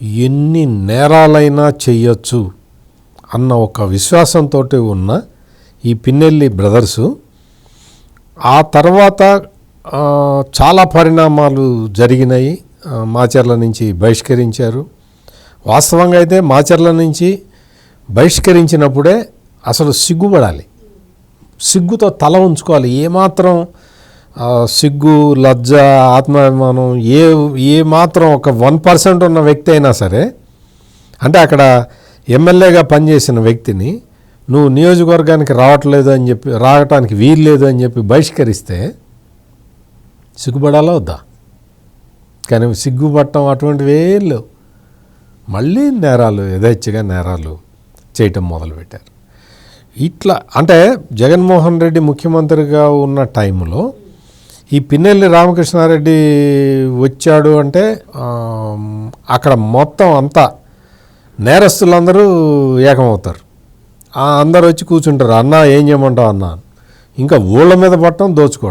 ఎన్ని నేరాలైనా చెయ్యొచ్చు అన్న ఒక విశ్వాసంతో ఉన్న ఈ పిన్నెల్లి బ్రదర్సు ఆ తర్వాత చాలా పరిణామాలు జరిగినాయి. మాచర్ల నుంచి బహిష్కరించారు. వాస్తవంగా అయితే మాచర్ల నుంచి బహిష్కరించినప్పుడే అసలు సిగ్గుపడాలి, సిగ్గుతో తల ఉంచుకోవాలి. ఏమాత్రం సిగ్గు, లజ్జ, ఆత్మాభిమానం ఏ మాత్రం ఒక 1% ఉన్న వ్యక్తి అయినా సరే, అంటే అక్కడ ఎమ్మెల్యేగా పనిచేసిన వ్యక్తిని నువ్వు నియోజకవర్గానికి రావటానికి వీలు లేదు అని చెప్పి బహిష్కరిస్తే సిగ్గుపడాలా వద్దా? కానీ సిగ్గుపడటం అటువంటివి ఏం లేవు. మళ్ళీ నేరాలు, యథేచ్ఛగా నేరాలు చేయటం మొదలుపెట్టారు. ఇట్లా అంటే జగన్మోహన్ రెడ్డి ముఖ్యమంత్రిగా ఉన్న టైంలో ఈ పిన్నెల్లి రామకృష్ణారెడ్డి వచ్చాడు అంటే అక్కడ మొత్తం అంతా నేరస్తులందరూ ఏకమవుతారు. అందరు వచ్చి కూర్చుంటారు. అన్న ఏం చేయమంటావు అన్న, ఇంకా ఊళ్ళ మీద పట్టడం, దోచుకోవటం.